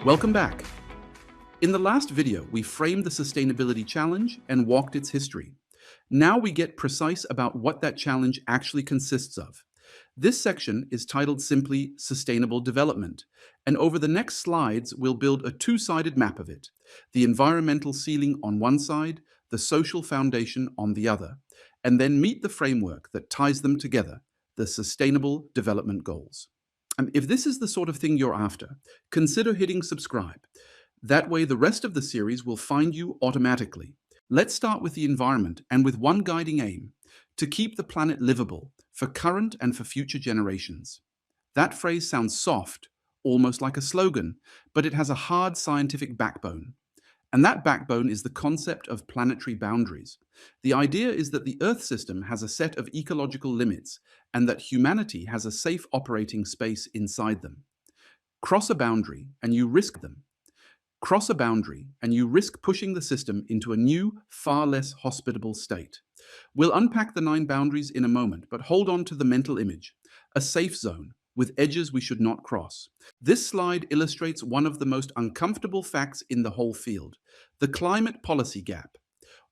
Welcome back. In the last video, we framed the sustainability challenge and walked its history. Now we get precise about what that challenge actually consists of. This section is titled simply Sustainable Development, and over the next slides, we'll build a two-sided map of it, the environmental ceiling on one side, the social foundation on the other, and then meet the framework that ties them together, the Sustainable Development Goals. If this is the sort of thing you're after, consider hitting subscribe. That way the rest of the series will find you automatically. Let's start with the environment and with one guiding aim, to keep the planet livable for current and for future generations. That phrase sounds soft, almost like a slogan, but it has a hard scientific backbone. And that backbone is the concept of planetary boundaries. The idea is that the Earth system has a set of ecological limits and that humanity has a safe operating space inside them. Cross a boundary and you risk them. Cross a boundary and you risk pushing the system into a new, far less hospitable state. We'll unpack the 9 boundaries in a moment, but hold on to the mental image, a safe zone with edges we should not cross. This slide illustrates one of the most uncomfortable facts in the whole field, the climate policy gap.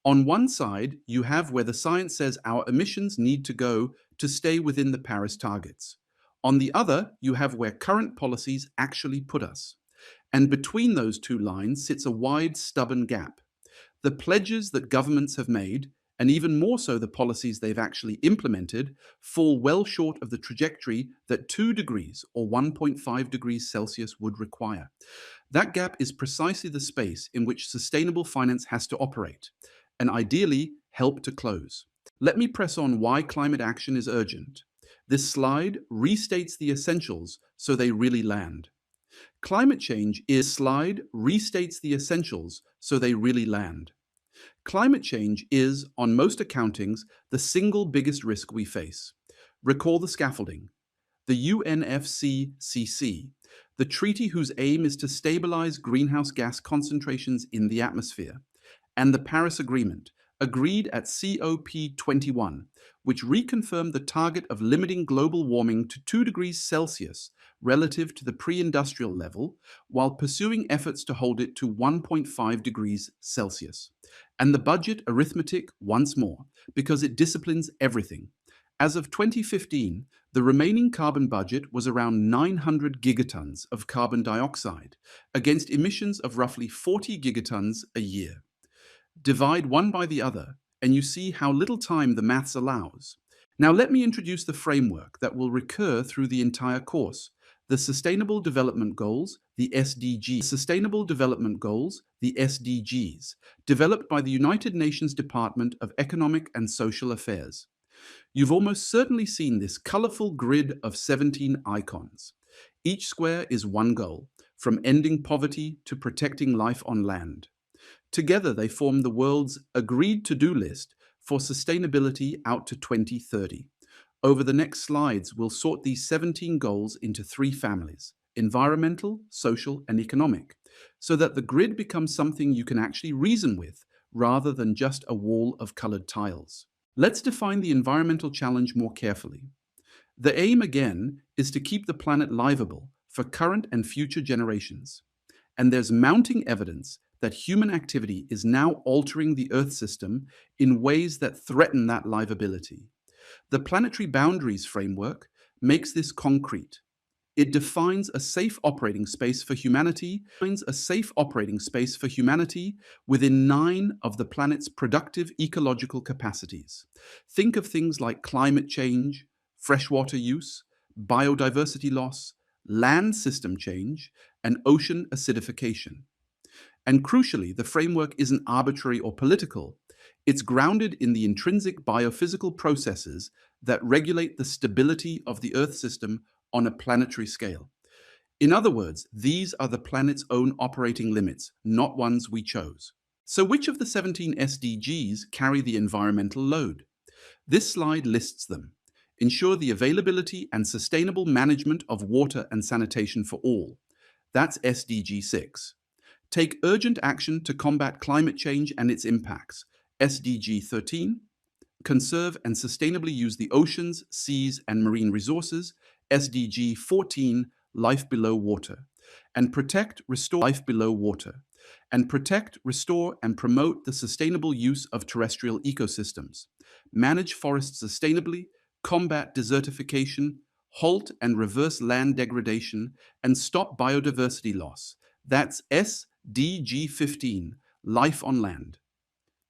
On one side, you have where the science says our emissions need to go to stay within the Paris targets. On the other, you have where current policies actually put us. And between those two lines sits a wide, stubborn gap. The pledges that governments have made, and even more so the policies they've actually implemented, fall well short of the trajectory that 2 degrees or 1.5 degrees Celsius would require. That gap is precisely the space in which sustainable finance has to operate, and ideally help to close. Let me press on why climate action is urgent. This slide restates the essentials so they really land. Climate change restates the essentials so they really land. Climate change is, on most accountings, the single biggest risk we face. Recall the scaffolding. The UNFCCC, the treaty whose aim is to stabilize greenhouse gas concentrations in the atmosphere, and the Paris Agreement, agreed at COP21, which reconfirmed the target of limiting global warming to 2 degrees Celsius relative to the pre-industrial level, while pursuing efforts to hold it to 1.5 degrees Celsius. And the budget arithmetic once more, because it disciplines everything. As of 2015, the remaining carbon budget was around 900 gigatons of carbon dioxide, against emissions of roughly 40 gigatons a year. Divide one by the other, and you see how little time the maths allows. Now let me introduce the framework that will recur through the entire course. The Sustainable Development Goals, the SDGs. Sustainable Development Goals, the SDGs, developed by the United Nations Department of Economic and Social Affairs. You've almost certainly seen this colorful grid of 17 icons. Each square is one goal, from ending poverty to protecting life on land. Together, they form the world's agreed to-do list for sustainability out to 2030. Over the next slides, we'll sort these 17 goals into 3 families, environmental, social, and economic, so that the grid becomes something you can actually reason with, rather than just a wall of colored tiles. Let's define the environmental challenge more carefully. The aim, again, is to keep the planet livable for current and future generations. And there's mounting evidence that human activity is now altering the Earth system in ways that threaten that livability. The Planetary Boundaries framework makes this concrete. It defines a safe operating space for humanity, within 9 of the planet's productive ecological capacities. Think of things like climate change, freshwater use, biodiversity loss, land system change, and ocean acidification. And crucially, the framework isn't arbitrary or political. It's grounded in the intrinsic biophysical processes that regulate the stability of the Earth system on a planetary scale. In other words, these are the planet's own operating limits, not ones we chose. So which of the 17 SDGs carry the environmental load? This slide lists them. Ensure the availability and sustainable management of water and sanitation for all. That's SDG 6. Take urgent action to combat climate change and its impacts. SDG 13. Conserve and sustainably use the oceans, seas, and marine resources. SDG 14. Life below water. and protect, restore life below water, and protect, restore, and promote the sustainable use of terrestrial ecosystems, manage forests sustainably, combat desertification, halt and reverse land degradation, and stop biodiversity loss. That's SDG 15, Life on Land.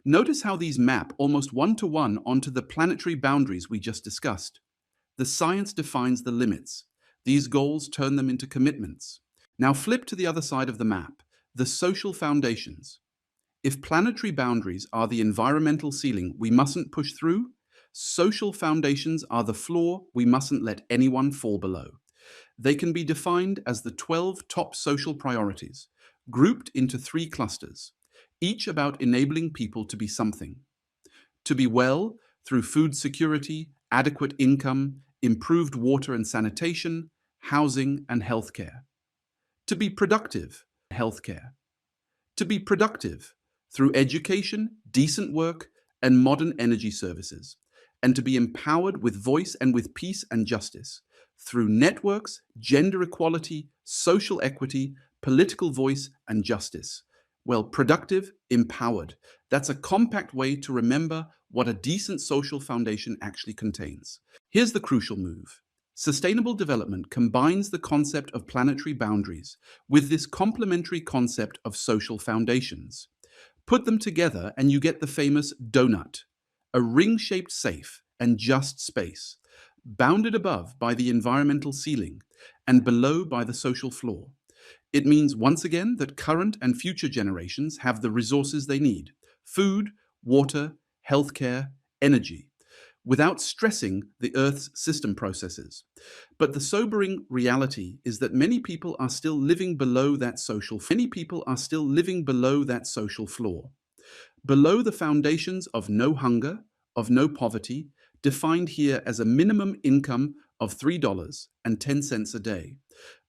Notice how these map almost one-to-one onto the planetary boundaries we just discussed. The science defines the limits. These goals turn them into commitments. Now flip to the other side of the map, the social foundations. If planetary boundaries are the environmental ceiling we mustn't push through, social foundations are the floor we mustn't let anyone fall below. They can be defined as the 12 top social priorities, grouped into 3 clusters, each about enabling people to be something. To be well through food security, adequate income, improved water and sanitation, housing and healthcare. To be productive, healthcare. To be productive through education, decent work, and modern energy services. And to be empowered with voice and with peace and justice through networks, gender equality, social equity, political voice, and justice. Well, productive, empowered. That's a compact way to remember what a decent social foundation actually contains. Here's the crucial move. Sustainable development combines the concept of planetary boundaries with this complementary concept of social foundations. Put them together and you get the famous donut, a ring-shaped safe and just space, bounded above by the environmental ceiling and below by the social floor. It means, once again, that current and future generations have the resources they need: food, water, healthcare, energy, without stressing the Earth's system processes. But the sobering reality is that many people are still living below that social floor, below the foundations of no hunger, of no poverty, defined here as a minimum income of $3.10 a day,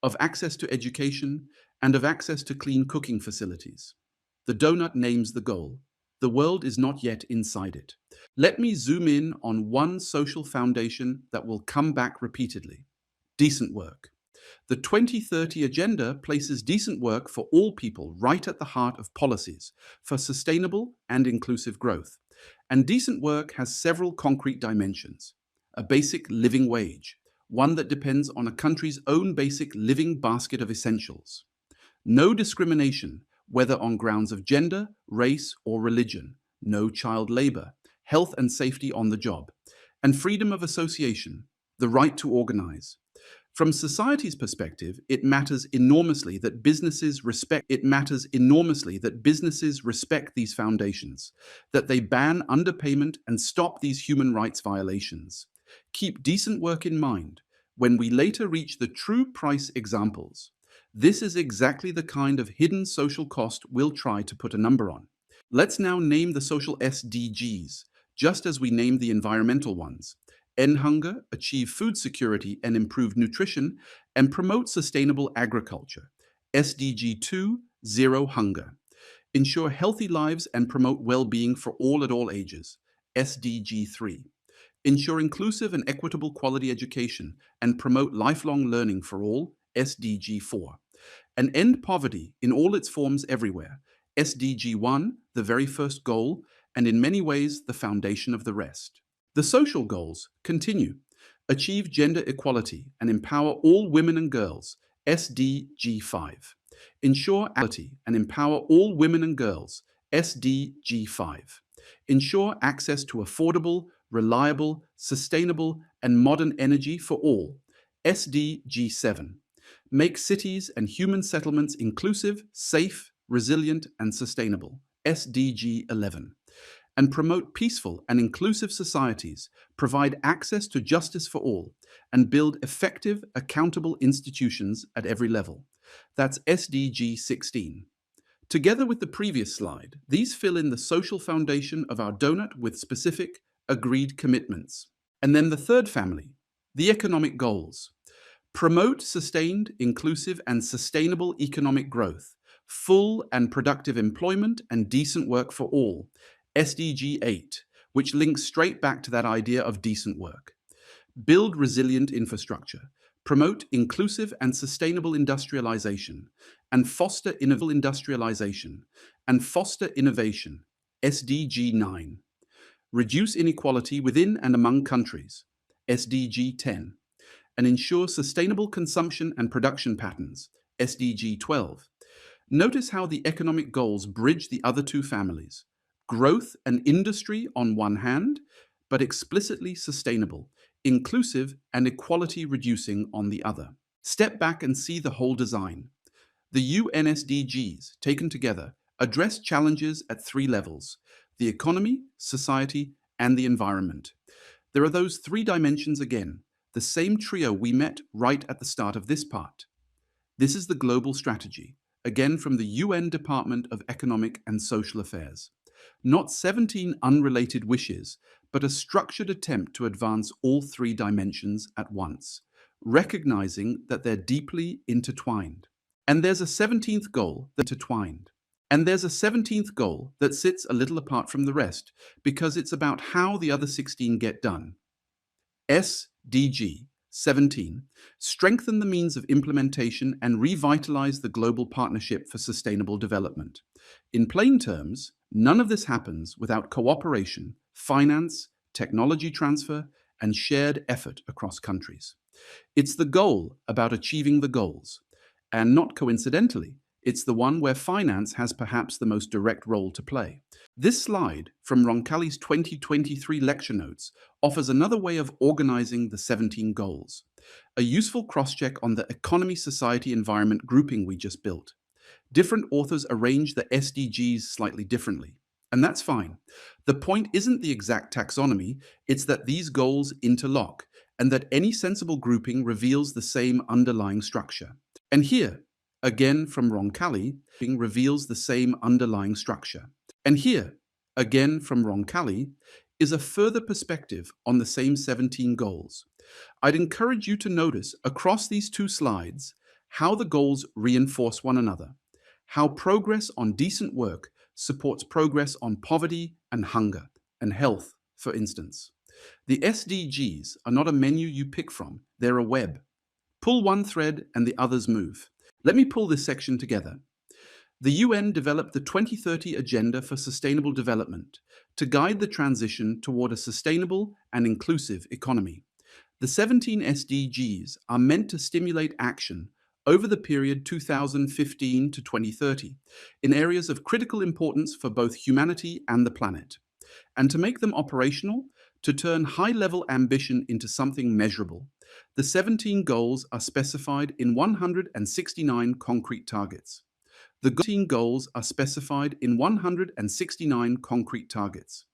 of access to education, and of access to clean cooking facilities. The donut names the goal. The world is not yet inside it. Let me zoom in on one social foundation that will come back repeatedly: decent work. The 2030 Agenda places decent work for all people right at the heart of policies for sustainable and inclusive growth. And decent work has several concrete dimensions: a basic living wage, one that depends on a country's own basic living basket of essentials. No discrimination, whether on grounds of gender, race, or religion. No child labor, health and safety on the job. And freedom of association, the right to organize. From society's perspective, it matters enormously that businesses respect these foundations, that they ban underpayment and stop these human rights violations. Keep decent work in mind when we later reach the true price examples. This is exactly the kind of hidden social cost we'll try to put a number on. Let's now name the social SDGs, just as we named the environmental ones. End hunger, achieve food security and improve nutrition, and promote sustainable agriculture. SDG 2, zero hunger. Ensure healthy lives and promote well-being for all at all ages. SDG 3. Ensure inclusive and equitable quality education and promote lifelong learning for all. SDG 4. And end poverty in all its forms everywhere. SDG 1, the very first goal, and in many ways the foundation of the rest. The social goals continue. Achieve gender equality and empower all women and girls. SDG 5. Ensure equality and empower all women and girls. SDG 5. Ensure access to affordable, reliable, sustainable, and modern energy for all. SDG 7. Make cities and human settlements inclusive, safe, resilient, and sustainable. SDG 11. And promote peaceful and inclusive societies, provide access to justice for all, and build effective, accountable institutions at every level. That's SDG 16. Together with the previous slide, these fill in the social foundation of our donut with specific, agreed commitments. And then the third family, the economic goals. Promote sustained, inclusive, and sustainable economic growth, full and productive employment, and decent work for all. SDG 8, which links straight back to that idea of decent work. Build resilient infrastructure. promote inclusive and sustainable industrialization, and foster industrialization, and foster innovation, SDG 9. Reduce inequality within and among countries, SDG 10. And ensure sustainable consumption and production patterns, SDG 12. Notice how the economic goals bridge the other two families, growth and industry on one hand, but explicitly sustainable, inclusive and equality reducing on the other. Step back and see the whole design. The UN SDGs, taken together, address challenges at three levels: the economy, society, and the environment. There are those three dimensions again, the same trio we met right at the start of this part. This is the global strategy, again from the UN Department of Economic and Social Affairs. Not 17 unrelated wishes, but a structured attempt to advance all three dimensions at once, recognizing that they're deeply intertwined. And there's a 17th goal that sits a little apart from the rest, because it's about how the other 16 get done. SDG 17, strengthen the means of implementation and revitalize the global partnership for sustainable development. In plain terms, none of this happens without cooperation, finance, technology transfer, and shared effort across countries. It's the goal about achieving the goals. And not coincidentally, it's the one where finance has perhaps the most direct role to play. This slide from Roncalli's 2023 lecture notes offers another way of organizing the 17 goals, a useful cross-check on the economy, society, environment grouping we just built. Different authors arrange the SDGs slightly differently, and that's fine. The point isn't the exact taxonomy, it's that these goals interlock, and that any sensible grouping reveals the same underlying structure. And here, again from Roncalli, reveals the same underlying structure. And here, again from Roncalli, is a further perspective on the same 17 goals. I'd encourage you to notice across these two slides how the goals reinforce one another, how progress on decent work supports progress on poverty and hunger and health, for instance. The SDGs are not a menu you pick from, they're a web. Pull one thread and the others move. Let me pull this section together. The UN developed the 2030 Agenda for Sustainable Development to guide the transition toward a sustainable and inclusive economy. The 17 SDGs are meant to stimulate action over the period 2015 to 2030 in areas of critical importance for both humanity and the planet, and to make them operational, to turn high-level ambition into something measurable. The 17 goals are specified in 169 concrete targets. The 17 goals are specified in 169 concrete targets.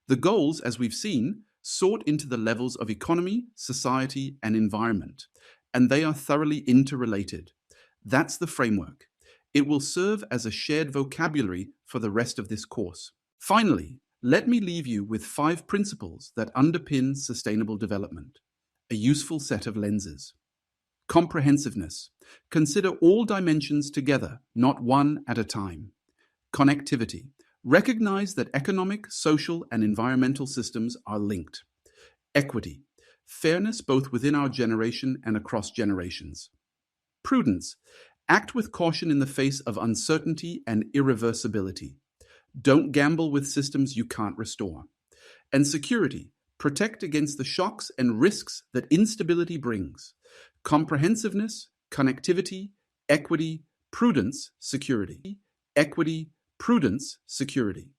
The goals, as we've seen, sort into the levels of economy, society, and environment, and they are thoroughly interrelated. That's the framework. It will serve as a shared vocabulary for the rest of this course. Finally, let me leave you with 5 principles that underpin sustainable development, a useful set of lenses. Comprehensiveness. Consider all dimensions together, not one at a time. Connectivity. Recognize that economic, social, and environmental systems are linked. Equity. Fairness both within our generation and across generations. Prudence. Act with caution in the face of uncertainty and irreversibility. Don't gamble with systems you can't restore. And security. Protect against the shocks and risks that instability brings. Comprehensiveness, connectivity, equity, prudence, security. Equity, prudence, security.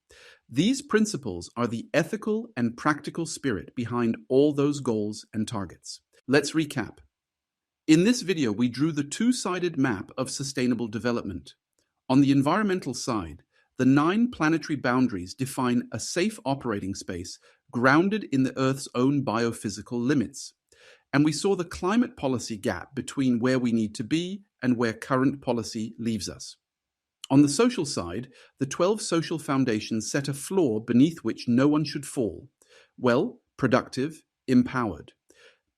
These principles are the ethical and practical spirit behind all those goals and targets. Let's recap. In this video, we drew the two-sided map of sustainable development. On the environmental side, the 9 planetary boundaries define a safe operating space grounded in the Earth's own biophysical limits. And we saw the climate policy gap between where we need to be and where current policy leaves us. On the social side, the 12 social foundations set a floor beneath which no one should fall. Well, productive, empowered.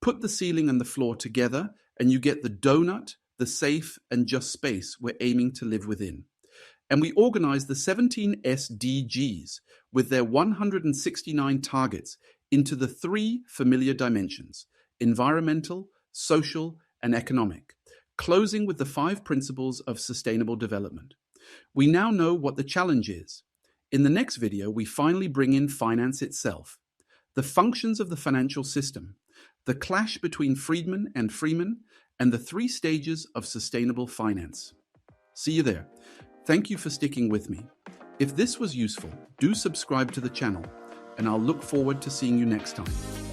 Put the ceiling and the floor together and you get the donut, the safe and just space we're aiming to live within. And we organize the 17 SDGs with their 169 targets into the 3 familiar dimensions: environmental, social, and economic, closing with the 5 principles of sustainable development. We now know what the challenge is. In the next video, we finally bring in finance itself, the functions of the financial system, the clash between Friedman and Freeman, and the 3 stages of sustainable finance. See you there. Thank you for sticking with me. If this was useful, do subscribe to the channel, and I'll look forward to seeing you next time.